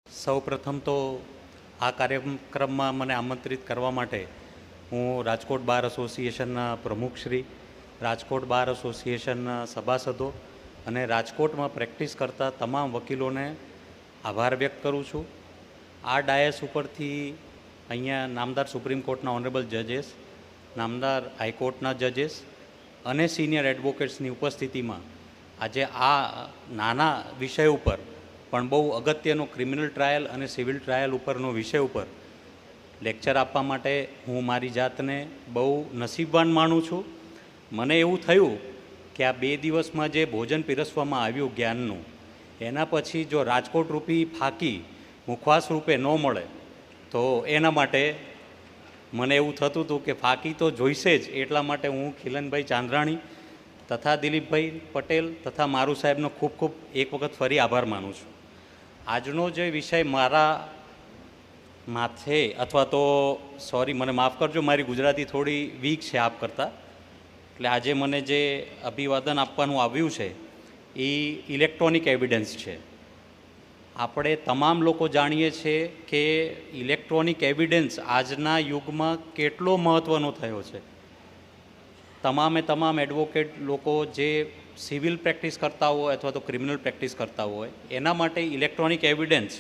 સૌપ્રથમ તો આ કાર્યક્રમમાં મને આમંત્રિત કરવા માટે હું રાજકોટ બાર એસોસિએશનના પ્રમુખશ્રી, રાજકોટ બાર એસોસિએશનના સભાસદો અને રાજકોટમાં પ્રેક્ટિસ કરતા તમામ વકીલોને આભાર વ્યક્ત કરું છું. આ ડાયસ ઉપરથી અહીંયા નામદાર સુપ્રીમ કોર્ટના ઓનરેબલ જજેસ, નામદાર હાઈકોર્ટના જજેસ અને સિનિયર એડવોકેટ્સની ઉપસ્થિતિમાં આજે આ નાના વિષય ઉપર પણ બહુ અગત્યનો ક્રિમિનલ ટ્રાયલ અને સિવિલ ટ્રાયલ ઉપરનો વિષય ઉપર લેક્ચર આપવા માટે હું મારી જાતને બહુ નસીબવાન માનું છું. મને એવું થયું કે આ 2 દિવસમાં જે ભોજન પીરસવામાં આવ્યું જ્ઞાનનું, એના પછી જો રાજકોટ રૂપી ફાંકી મુખવાસ રૂપે ન મળે તો એના માટે મને એવું થતું હતું કે ફાંકી તો જોઈશે જ. એટલા માટે હું ખીલનભાઈ ચાંદ્રાણી તથા દિલીપભાઈ પટેલ તથા મારું સાહેબનો ખૂબ ખૂબ એક વખત ફરી આભાર માનું છું. આજનો જે વિષય મારા માથે અથવા તો મને માફ કરજો, મારી ગુજરાતી થોડી વીક છે આપ કરતાં, એટલે આજે મને જે અભિવાદન આપવાનું આવ્યું છે એ ઇલેક્ટ્રોનિક એવિડન્સ છે. આપણે તમામ લોકો જાણીએ છીએ કે ઇલેક્ટ્રોનિક એવિડન્સ આજના યુગમાં કેટલો મહત્ત્વનો થયો છે. તમામ એડવોકેટ લોકો જે સિવિલ પ્રેક્ટિસ કરતા હોય અથવા તો ક્રિમિનલ પ્રેક્ટિસ કરતા હોય એના માટે ઇલેક્ટ્રોનિક એવિડન્સ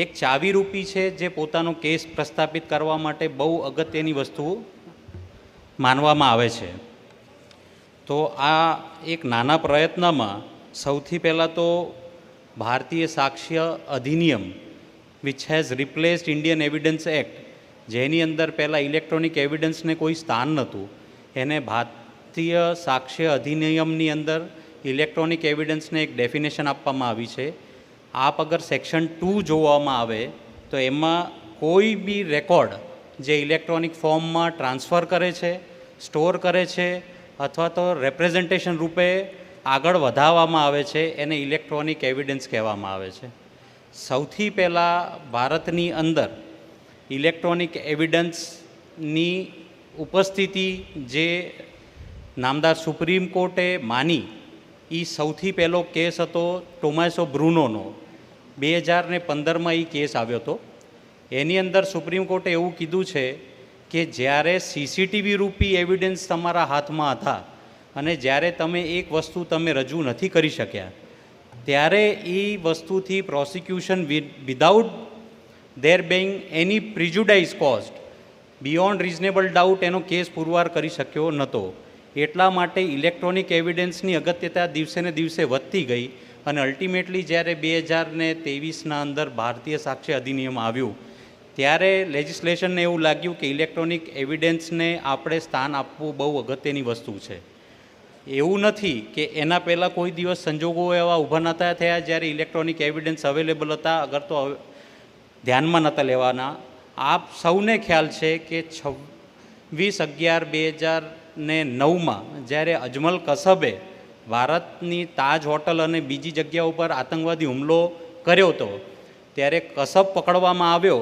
એક ચાવીરૂપી છે જે પોતાનો કેસ પ્રસ્થાપિત કરવા માટે બહુ અગત્યની વસ્તુ માનવામાં આવે છે. તો આ એક નાના પ્રયત્નમાં સૌથી પહેલાં તો ભારતીય સાક્ષ્ય અધિનિયમ which has replaced Indian evidence act, જેની અંદર પહેલાં ઇલેક્ટ્રોનિક એવિડન્સને કોઈ સ્થાન નહોતું, એને ભારતીય સાક્ષ્ય અધિનિયમની અંદર ઇલેક્ટ્રોનિક એવિડન્સને એક ડેફિનેશન આપવામાં આવી છે. આપ અગર સેક્શન 2 જોવામાં આવે તો એમાં કોઈ બી રેકોર્ડ જે ઇલેક્ટ્રોનિક ફોર્મમાં ટ્રાન્સફર કરે છે, સ્ટોર કરે છે અથવા તો રેપ્રેઝન્ટેશન રૂપે આગળ વધારવામાં આવે છે એને ઇલેક્ટ્રોનિક એવિડન્સ કહેવામાં આવે છે. સૌથી પહેલાં ભારતની અંદર ઇલેક્ટ્રોનિક એવિડન્સની ઉપસ્થિતિ જે નામદાર સુપ્રીમ કોર્ટે માની એ સૌથી પહેલો કેસ હતો ટોમાસો બ્રુનોનો. 2015માં એ કેસ આવ્યો હતો. એની અંદર સુપ્રીમ કોર્ટે એવું કીધું છે કે જ્યારે સીસીટીવી રૂપી એવિડન્સ તમારા હાથમાં હતા અને જ્યારે તમે એક વસ્તુ તમે રજૂ નથી કરી શક્યા ત્યારે એ વસ્તુથી prosecution without there being any prejudice caused beyond reasonable doubt એનો કેસ પુરવાર કરી શક્યો નહોતો. એટલા માટે ઇલેક્ટ્રોનિક એવિડન્સની અગત્યતા દિવસે ને દિવસે વધતી ગઈ અને અલ્ટિમેટલી જ્યારે 2023ના અંદર ભારતીય સાક્ષ્ય અધિનિયમ આવ્યું ત્યારે લેજિસ્લેશનને એવું લાગ્યું કે ઇલેક્ટ્રોનિક એવિડન્સને આપણે સ્થાન આપવું બહુ અગત્યની વસ્તુ છે. એવું નથી કે એના પહેલાં કોઈ દિવસ સંજોગો એવા ઊભા નહોતા થયા જ્યારે ઇલેક્ટ્રોનિક એવિડન્સ અવેલેબલ હતા, અગર તો ધ્યાનમાં નહોતા લેવાના. આપ સૌને ખ્યાલ છે કે 26/11/2009માં જ્યારે અજમલ કસબે ભારતની તાજ હોટલ અને બીજી જગ્યા ઉપર આતંકવાદી હુમલો કર્યો હતો ત્યારે કસબ પકડવામાં આવ્યો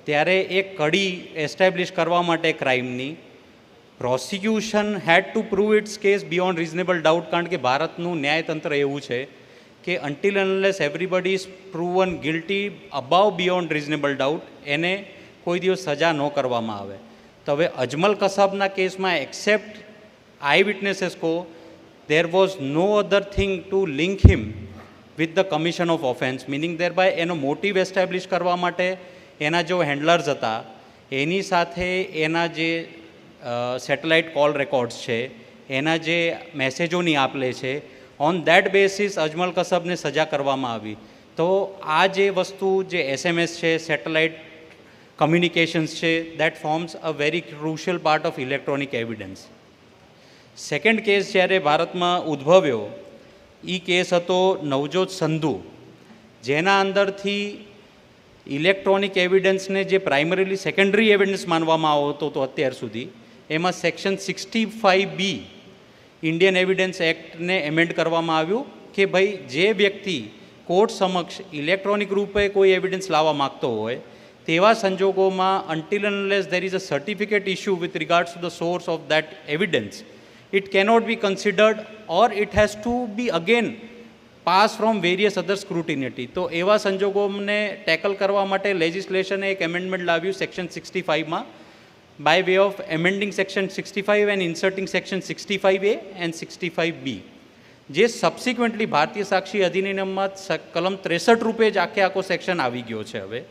ત્યારે એક કડી એસ્ટાબ્લિશ કરવા માટે ક્રાઇમની prosecution had to prove its case beyond reasonable doubt, કારણ કે ભારતનું ન્યાયતંત્ર એવું છે કે until unless everybody is proven guilty above beyond reasonable doubt એને કોઈ દિવસ સજા ન કરવામાં આવે. તો હવે અજમલ કસબના કેસમાં એક્સેપ્ટ આઈ વિટનેસીસ કો there was no other thing to link him with the commission of offense, meaning thereby એનો મોટિવ એસ્ટાબ્લિશ કરવા માટે એના જો હેન્ડલર્સ હતા એની સાથે એના જે સેટેલાઇટ કોલ રેકોર્ડ્સ છે, એના જે મેસેજોની આપ લે છે, ઓન દેટ બેસિસ અજમલ કસબને સજા કરવામાં આવી. તો આ જે વસ્તુ જે SMS છે, સેટેલાઇટ કમ્યુનિકેશન્સ છે, that forms a very crucial part of electronic evidence. Second case જ્યારે ભારતમાં ઉદ્ભવ્યો એ કેસ હતો નવજોત સંધુ, જેના અંદરથી ઇલેક્ટ્રોનિક એવિડન્સને જે પ્રાઇમરીલી સેકન્ડરી એવિડન્સ માનવામાં આવતો હતો અત્યાર સુધી, એમાં સેક્શન 65B ઇન્ડિયન એવિડન્સ એક્ટને એમેન્ડ કરવામાં આવ્યું કે ભાઈ જે વ્યક્તિ કોર્ટ સમક્ષ ઇલેક્ટ્રોનિક રૂપે કોઈ એવિડન્સ લાવવા માગતો હોય તેવા સંજોગોમાં until unless there is a certificate issue with regards to the source of that evidence, it cannot be considered or it has to be again pass from various other scrutiny. તો એવા સંજોગોને tackle કરવા માટે લેજિસ્લેશને એક amendment લાવ્યું section 65માં by way of amending section 65 and inserting section 65A and 65B, જે સબસિક્વન્ટલી ભારતીય સાક્ષી અધિનિયમમાં કલમ 63 રૂપે જ આખો સેક્શન આવી ગયો છે. હવે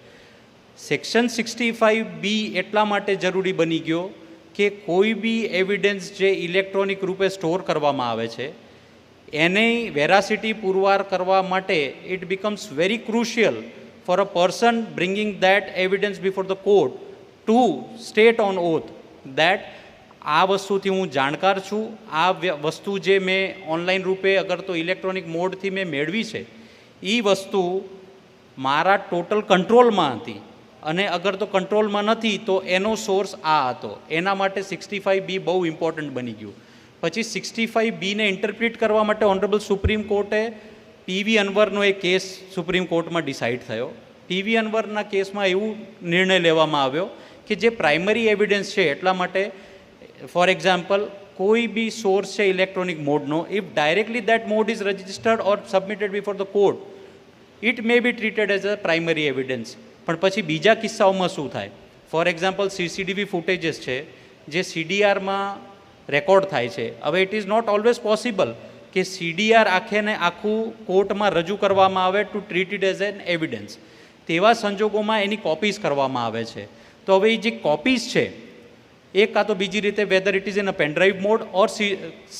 સેક્શન 65B એટલા માટે જરૂરી બની ગયો કે કોઈ બી એવિડન્સ જે ઇલેક્ટ્રોનિક રૂપે સ્ટોર કરવામાં આવે છે એની વેરાસિટી પુરવાર કરવા માટે it becomes very crucial for a person bringing that evidence before the court to state on oath that આ વસ્તુથી હું જાણકાર છું, આ વસ્તુ જે મેં ઓનલાઈન રૂપે અગર તો ઇલેક્ટ્રોનિક મોડથી મેં મેળવી છે એ વસ્તુ મારા ટોટલ કંટ્રોલમાં હતી, અને અગર તો કંટ્રોલમાં નથી તો એનો સોર્સ આ હતો. એના માટે 65B બહુ ઇમ્પોર્ટન્ટ બની ગયું. પછી 65Bને ઇન્ટરપ્રિટ કરવા માટે ઓનરેબલ સુપ્રીમ કોર્ટે પીવી અનવરનો એક કેસ સુપ્રીમ કોર્ટમાં ડિસાઇડ થયો. પીવી અનવરના કેસમાં એવું નિર્ણય લેવામાં આવ્યો કે જે પ્રાઇમરી એવિડન્સ છે એટલા માટે, ફોર એક્ઝામ્પલ કોઈ બી સોર્સ છે ઇલેક્ટ્રોનિક મોડનો, if directly that mode is registered or submitted before the court it may be treated as a primary evidence. પણ પછી બીજા કિસ્સાઓમાં શું થાય? ફોર એક્ઝામ્પલ CCTV ફૂટેજીસ છે જે CDRમાં રેકોર્ડ થાય છે. હવે it is not always possible કે CDR આખેને આખું કોર્ટમાં રજૂ કરવામાં આવે to treat it as an evidence. તેવા સંજોગોમાં એની કોપીઝ કરવામાં આવે છે. તો હવે એ જે કોપીઝ છે એ કાં તો બીજી રીતે weather it is in a pen drive mode or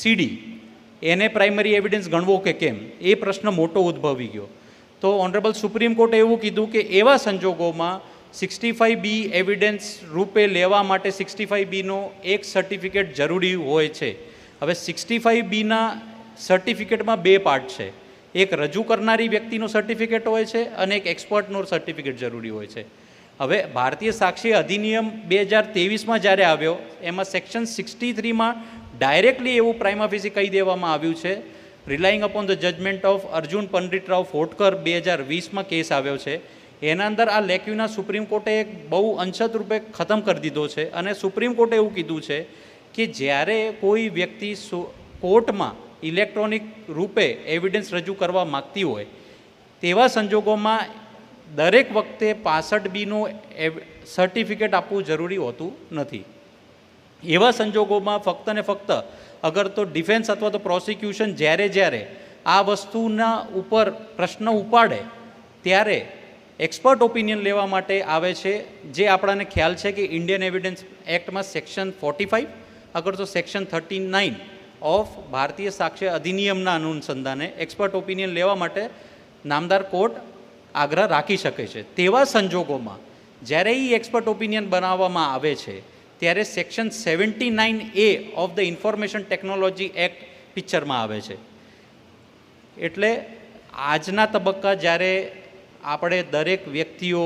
CD એને પ્રાઇમરી એવિડન્સ ગણવો કે કેમ, એ પ્રશ્ન મોટો ઉદ્ભવી ગયો. તો ઓનરેબલ સુપ્રીમ કોર્ટે એવું કીધું કે એવા સંજોગોમાં 65B એવિડન્સ રૂપે લેવા માટે 65Bનો એક સર્ટિફિકેટ જરૂરી હોય છે. હવે 65Bના સર્ટિફિકેટમાં બે પાર્ટ છે. એક રજૂ કરનારી વ્યક્તિનો સર્ટિફિકેટ હોય છે અને એક એક્સપર્ટનો સર્ટિફિકેટ જરૂરી હોય છે. હવે ભારતીય સાક્ષી અધિનિયમ 2023માં જ્યારે આવ્યો એમાં સેક્શન 63માં ડાયરેક્ટલી એવું પ્રાઇમા ફેસી કહી દેવામાં આવ્યું છે, relying upon the judgement of Arjun Panditrao Khotkar 2020માં કેસ આવ્યો છે. એના અંદર આ લેક્યુના સુપ્રીમ કોર્ટે એક બહુ અંશત રૂપે ખતમ કરી દીધો છે, અને સુપ્રીમ કોર્ટે એવું કીધું છે કે જ્યારે કોઈ વ્યક્તિ કોર્ટમાં ઇલેક્ટ્રોનિક રૂપે એવિડન્સ રજૂ કરવા માગતી હોય તેવા સંજોગોમાં દરેક વખતે 65Bનું સર્ટિફિકેટ આપવું જરૂરી હોતું નથી. એવા સંજોગોમાં ફક્ત ને ફક્ત અગર તો ડિફેન્સ અથવા તો પ્રોસિક્યુશન જ્યારે આ વસ્તુના ઉપર પ્રશ્ન ઉપાડે ત્યારે એક્સપર્ટ ઓપિનિયન લેવા માટે આવે છે, જે આપણાને ખ્યાલ છે કે ઇન્ડિયન એવિડન્સ એક્ટમાં સેક્શન 45 અગર તો સેક્શન 39 ઓફ ભારતીય સાક્ષ્ય અધિનિયમના અનુસંધાને એક્સપર્ટ ઓપિનિયન લેવા માટે નામદાર કોર્ટ આગ્રહ રાખી શકે છે. તેવા સંજોગોમાં જ્યારે એ એક્સપર્ટ ઓપિનિયન બનાવવામાં આવે છે ત્યારે section 79A of the information technology act પિક્ચરમાં આવે છે. એટલે આજના તબક્કા જ્યારે આપણે દરેક વ્યક્તિઓ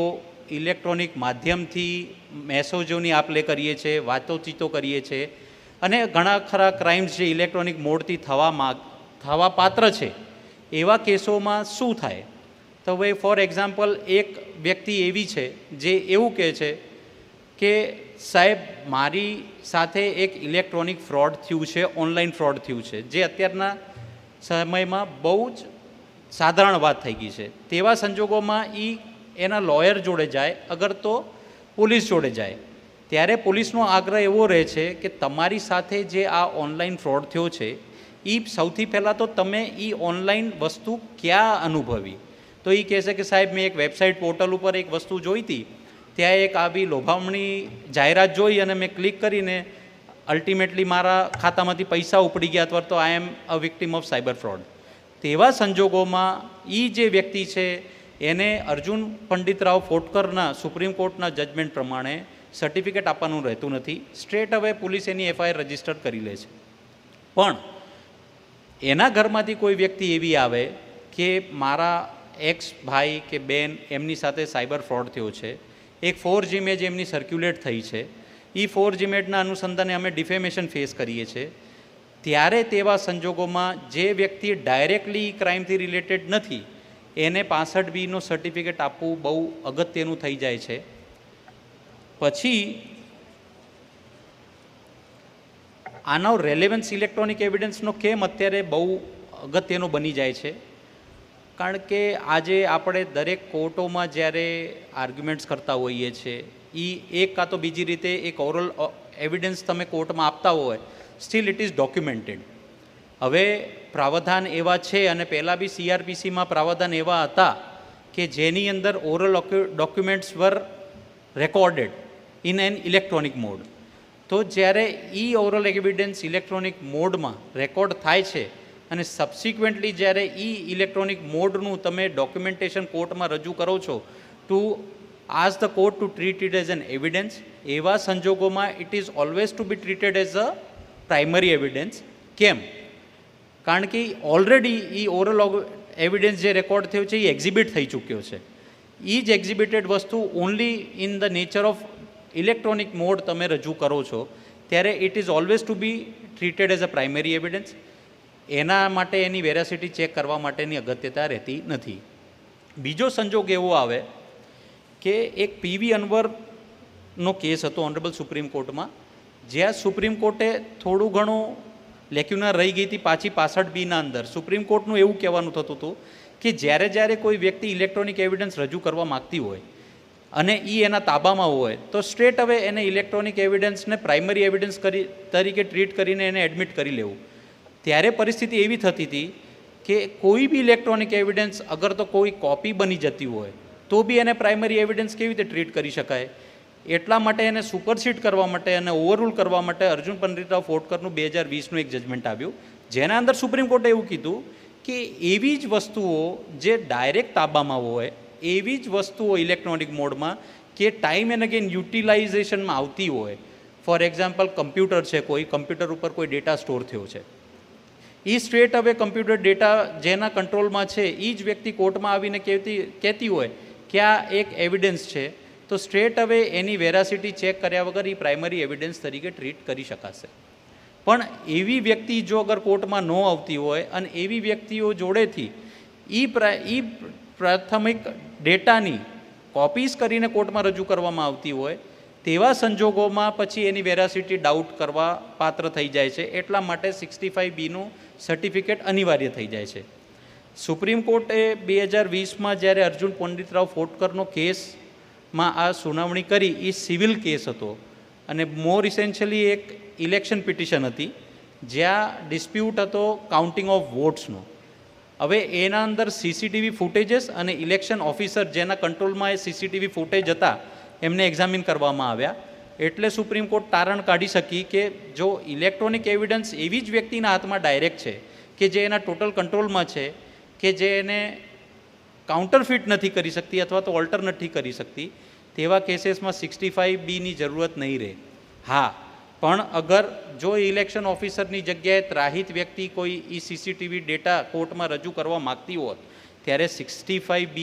ઇલેક્ટ્રોનિક માધ્યમથી મેસેજોની આપ લે કરીએ છીએ, વાતોચીતો કરીએ છીએ, અને ઘણા ખરા ક્રાઇમ્સ જે ઇલેક્ટ્રોનિક મોડથી થવા પાત્ર છે એવા કેસોમાં શું થાય? તો હવે ફોર એક્ઝામ્પલ એક વ્યક્તિ એવી છે જે એવું કહે છે કે સાહેબ મારી સાથે એક ઇલેક્ટ્રોનિક ફ્રોડ થયું છે, ઓનલાઈન ફ્રોડ થયું છે, જે અત્યારના સમયમાં બહુ જ સાધારણ વાત થઈ ગઈ છે. તેવા સંજોગોમાં એના લોયર જોડે જાય, અગર તો પોલીસ જોડે જાય, ત્યારે પોલીસનો આગ્રહ એવો રહે છે કે તમારી સાથે જે આ ઓનલાઈન ફ્રોડ થયો છે એ સૌથી પહેલાં તો તમે એ ઓનલાઈન વસ્તુ ક્યાં અનુભવી? તો એ કહેશે કે સાહેબ મેં એક વેબસાઇટ પોર્ટલ ઉપર એક વસ્તુ જોઈ હતી, ત્યાં એક આવી લોભામણી જાહેરાત જોઈ અને મેં ક્લિક કરીને અલ્ટિમેટલી મારા ખાતામાંથી પૈસા ઉપડી ગયા, અથવા તો આઈ એમ અ વિક્ટિમ ઓફ સાયબર ફ્રોડ. તેવા સંજોગોમાં એ જે વ્યક્તિ છે એને અર્જુન પંડિતરાવ ફોટકરના સુપ્રીમ કોર્ટના જજમેન્ટ પ્રમાણે સર્ટિફિકેટ આપવાનું રહેતું નથી. સ્ટ્રેટ હવે પોલીસ એની FIR રજિસ્ટર કરી લે છે. પણ એના ઘરમાંથી કોઈ વ્યક્તિ એવી આવે કે મારા એક્સ ભાઈ કે બેન એમની સાથે સાયબર ફ્રોડ થયો છે, એક ફોર્જ ઇમેજ એમની સર્ક્યુલેટ થઈ છે, એ ફોર્જ ઇમેજના અનુસંધાને અમે ડિફેમેશન ફેસ કરીએ છીએ, ત્યારે તેવા સંજોગોમાં જે વ્યક્તિ ડાયરેક્ટલી ક્રાઇમથી રિલેટેડ નથી એને 65Bનો સર્ટિફિકેટ આપવું બહુ અગત્યનું થઈ જાય છે. પછી આનો રેલેવન્સ ઇલેક્ટ્રોનિક એવિડન્સનો કેમ અત્યારે બહુ અગત્યનો બની જાય છે? કારણ કે આજે આપણે દરેક કોર્ટોમાં જ્યારે આર્ગ્યુમેન્ટ્સ કરતા હોઈએ છીએ, એ એક કાં તો બીજી રીતે એક ઓરલ એવિડન્સ તમે કોર્ટમાં આપતા હોય, સ્ટીલ ઇટ ઇઝ ડોક્યુમેન્ટેડ. હવે પ્રાવધાન એવા છે, અને પહેલાં બી CRPCમાં પ્રાવધાન એવા હતા કે જેની અંદર oral documents were recorded in an electronic mode. તો જ્યારે ઓરલ એવિડન્સ ઇલેક્ટ્રોનિક મોડમાં રેકોર્ડ થાય છે અને સબસિક્વન્ટલી જ્યારે ઇલેક્ટ્રોનિક મોડનું તમે ડોક્યુમેન્ટેશન કોર્ટમાં રજૂ કરો છો to ask the court to treat it as an evidence, એવા સંજોગોમાં it is always to be treated as a primary evidence. કેમ? કારણ કે ઓલરેડી ઓરલ એવિડન્સ જે રેકોર્ડ થયો છે એ એક્ઝિબિટ થઈ ચૂક્યો છે. એ જ એક્ઝિબિટેડ વસ્તુ only in the nature of electronic mode તમે રજૂ કરો છો, ત્યારે it is always to be treated as a primary evidence. એના માટે એની વેરાસિટી ચેક કરવા માટેની અગત્યતા રહેતી નથી. બીજો સંજોગ એવો આવે કે એક PV અનવરનો કેસ હતો ઓનરેબલ સુપ્રીમ કોર્ટમાં, જ્યાં સુપ્રીમ કોર્ટે થોડું ઘણું લેક્યુના રહી ગઈ હતી પાછી 65B અંદર. સુપ્રીમ કોર્ટનું એવું કહેવાનું થતું હતું કે જ્યારે કોઈ વ્યક્તિ ઇલેક્ટ્રોનિક એવિડન્સ રજૂ કરવા માગતી હોય અને એના તાબામાં હોય, તો સ્ટ્રેટ હવે એને ઇલેક્ટ્રોનિક એવિડન્સને પ્રાઇમરી એવિડન્સ તરીકે ટ્રીટ કરીને એને એડમિટ કરી લેવું. ત્યારે પરિસ્થિતિ એવી થતી હતી કે કોઈ બી ઇલેક્ટ્રોનિક એવિડન્સ અગર તો કોઈ કોપી બની જતી હોય તો બી એને પ્રાઇમરી એવિડન્સ કેવી રીતે ટ્રીટ કરી શકાય. એટલા માટે એને સુપરસીડ કરવા માટે અને ઓવરરૂલ કરવા માટે અર્જુન પંડિતરાવ ફોટકરનું 2020નું એક જજમેન્ટ આવ્યું, જેના અંદર સુપ્રીમ કોર્ટે એવું કીધું કે એવી જ વસ્તુઓ જે ડાયરેક્ટ તાબામાં હોય, એવી જ વસ્તુઓ ઇલેક્ટ્રોનિક મોડમાં કે ટાઈમ એન્ડ અગેન યુટિલાઇઝેશનમાં આવતી હોય, ફોર એક્ઝામ્પલ કમ્પ્યુટર છે, કોઈ કમ્પ્યુટર ઉપર કોઈ ડેટા સ્ટોર થયો છે, એ સ્ટ્રેટ હવે કમ્પ્યુટર ડેટા જેના કંટ્રોલમાં છે એ જ વ્યક્તિ કોર્ટમાં આવીને કહેતી હોય કે આ એક એવિડન્સ છે, તો સ્ટ્રેટ હવે એની વેરાસિટી ચેક કર્યા વગર એ પ્રાઇમરી એવિડન્સ તરીકે ટ્રીટ કરી શકાશે. પણ એવી વ્યક્તિ જો અગર કોર્ટમાં ન આવતી હોય અને એવી વ્યક્તિઓ જોડેથી એ પ્રાથમિક ડેટાની કોપીઝ કરીને કોર્ટમાં રજૂ કરવામાં આવતી હોય, તેવા સંજોગોમાં પછી એની વેરાસિટી ડાઉટ કરવા પાત્ર થઈ જાય છે. એટલા માટે 65Bનું સર્ટિફિકેટ અનિવાર્ય થઈ જાય છે. સુપ્રીમ કોર્ટે 2020માં જ્યારે અર્જુન પંડિતરાવ ફોટકરનો કેસમાં આ સુનાવણી કરી, એ સિવિલ કેસ હતો અને મોર ઇસેન્શિયલી એક ઇલેક્શન પિટિશન હતી, જ્યાં ડિસ્પ્યુટ હતો કાઉન્ટિંગ ઓફ વોટ્સનો. હવે એના અંદર CCTV ફૂટેજીસ અને ઇલેક્શન ઓફિસર જેના કંટ્રોલમાં એ CCTV ફૂટેજ હતા એમને એક્ઝામિન કરવામાં આવ્યા. એટલે સુપ્રીમ કોર્ટ તારણ કાઢી શકી કે જો ઇલેક્ટ્રોનિક એવિડન્સ એવી જ વ્યક્તિના હાથમાં ડાયરેક્ટ છે કે જે એના ટોટલ કંટ્રોલમાં છે, કે જે એને કાઉન્ટરફિટ નથી કરી શકતી અથવા તો ઓલ્ટર નથી કરી શકતી, તેવા કેસીસમાં 65Bની જરૂરત નહીં રહે. હા, પણ અગર જો ઇલેક્શન ઓફિસરની જગ્યાએ ત્રાહિત વ્યક્તિ કોઈ CCTV ડેટા કોર્ટમાં રજૂ કરવા માગતી હોત, ત્યારે 65B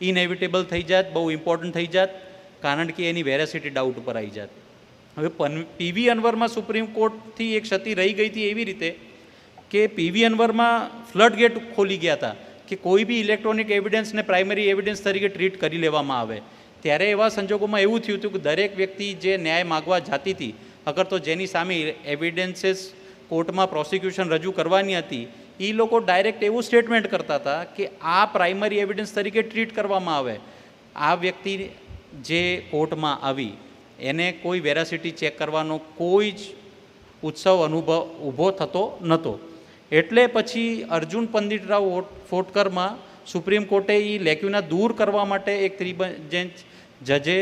ઇનએવિટેબલ થઈ જાત, બહુ ઇમ્પોર્ટન્ટ થઈ જાત, કારણ કે એની વેરાસિટી ડાઉટ ઉપર આવી જાત. હવે PV અનવરમાં સુપ્રીમ કોર્ટથી એક ક્ષતિ રહી ગઈ હતી એવી રીતે કે PV અનવરમાં ફ્લડ ગેટ ખોલી ગયા હતા કે કોઈ બી ઇલેક્ટ્રોનિક એવિડન્સને પ્રાઇમરી એવિડન્સ તરીકે ટ્રીટ કરી લેવામાં આવે. ત્યારે એવા સંજોગોમાં એવું થયું હતું કે દરેક વ્યક્તિ જે ન્યાય માગવા જતી હતી, અગર તો જેની સામે એવિડન્સીસ કોર્ટમાં પ્રોસિક્યુશન રજૂ કરવાની હતી, એ લોકો ડાયરેક્ટ એવું સ્ટેટમેન્ટ કરતા હતા કે આ પ્રાઇમરી એવિડન્સ તરીકે ટ્રીટ કરવામાં આવે. આ વ્યક્તિ જે કોર્ટમાં આવી એને કોઈ વેરાસિટી ચેક કરવાનો કોઈ જ ઉત્સવ ઊભો થતો નહોતો. એટલે પછી અર્જુન પંડિતરાવ ફોટકરમાં સુપ્રીમ કોર્ટે એ લેક્યુના દૂર કરવા માટે એક 3 બેન્ચ જજે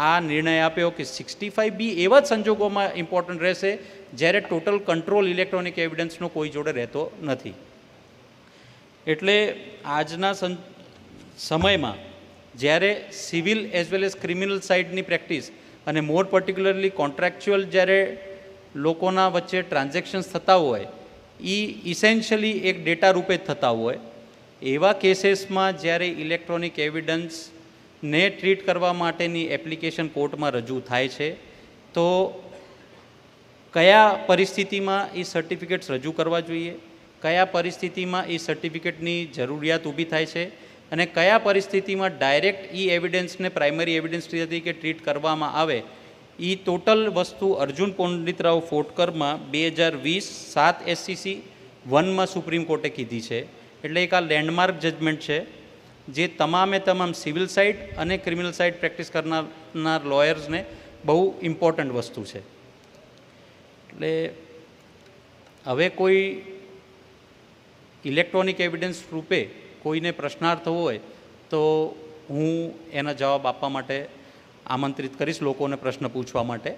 આ નિર્ણય આપ્યો કે 65B એવા જ સંજોગોમાં ઇમ્પોર્ટન્ટ રહેશે જ્યારે ટોટલ કંટ્રોલ ઇલેક્ટ્રોનિક એવિડન્સનો કોઈ જોડે રહેતો નથી. એટલે આજના સમયમાં જ્યારે civil as well as criminal સાઇડની પ્રેક્ટિસ અને મોર પર્ટિક્યુલરલી કોન્ટ્રાક્ચ્યુઅલ જ્યારે લોકોના વચ્ચે ટ્રાન્ઝેક્શન્સ થતા હોય, એ ઇસેન્શિયલી એક ડેટા રૂપે જ થતા હોય, એવા કેસીસમાં જ્યારે ઇલેક્ટ્રોનિક એવિડન્સને ટ્રીટ કરવા માટેની એપ્લિકેશન કોર્ટમાં રજૂ થાય છે, તો કયા પરિસ્થિતિમાં એ સર્ટિફિકેટ્સ રજૂ કરવા જોઈએ, કયા પરિસ્થિતિમાં એ સર્ટિફિકેટની જરૂરિયાત ઊભી થાય છે અને કયા પરિસ્થિતિમાં ડાયરેક્ટ એવિડન્સને પ્રાઇમરી એવિડન્સ તરીકે ટ્રીટ કરવામાં આવે, એ ટોટલ વસ્તુ અર્જુન પંડિતરાવ ફોટકરમાં 2020 7 SCC 1માં સુપ્રીમ કોર્ટે કીધી છે. એટલે એક આ લેન્ડમાર્ક જજમેન્ટ છે જે તમામે તમામ સિવિલ સાઇડ અને ક્રિમિનલ સાઇડ પ્રેક્ટિસ કરનાર લોયર્સને બહુ ઇમ્પોર્ટન્ટ વસ્તુ છે. એટલે હવે કોઈ ઇલેક્ટ્રોનિક એવિડન્સ રૂપે કોઈને પ્રશ્નાર્થ હોય તો હું એના જવાબ આપવા માટે આમંત્રિત કરીશ લોકોને પ્રશ્ન પૂછવા માટે.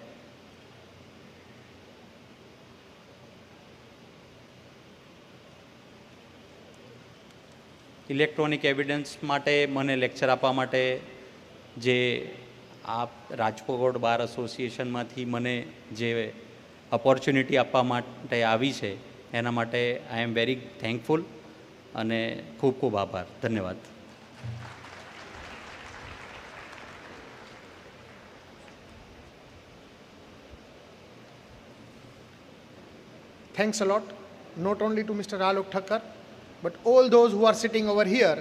ઇલેક્ટ્રોનિક એવિડન્સ માટે મને લેક્ચર આપવા માટે જે આ રાજકોટ બાર એસોસિએશનમાંથી મને જે ઓપોર્ચ્યુનિટી આપવા માટે આવી છે એના માટે આઈ એમ વેરી થેન્કફુલ અને ખૂબ ખૂબ આભાર. ધન્યવાદ. Thanks a lot, not only to Mr. Alok Thakkar, but all those who are sitting over here.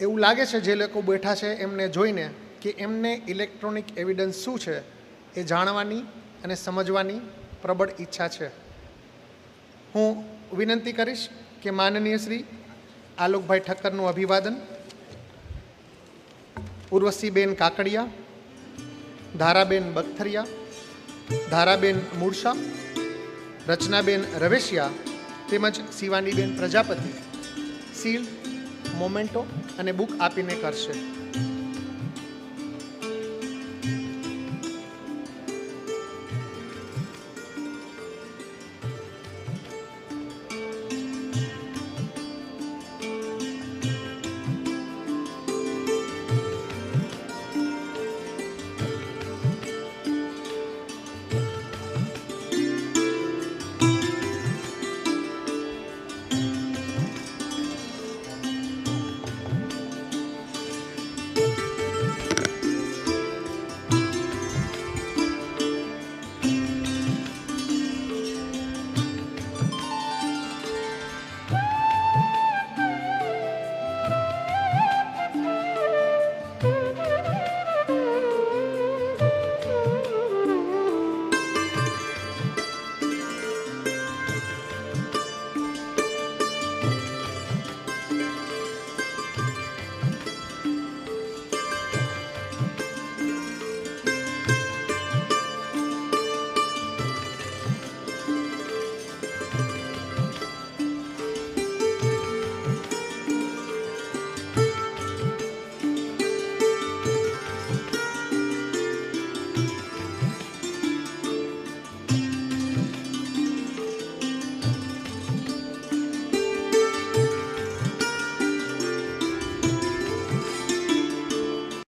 એવું લાગે છે જે લોકો બેઠા છે એમને જોઈને કે એમને ઇલેક્ટ્રોનિક એવિડન્સ શું છે એ જાણવાની અને સમજવાની પ્રબળ ઈચ્છા છે. હું વિનંતી કરીશ કે માનનીય શ્રી આલોકભાઈ ઠક્કરનું અભિવાદન, ઉર્વશીબેન કાકડિયા, ધારાબેન બખતરિયા, ધારાબેન મૂળશા, રચનાબેન રવેશિયા તેમજ શિવાનીબેન પ્રજાપતિ સીલ, મોમેન્ટો અને બુક આપીને કરશે.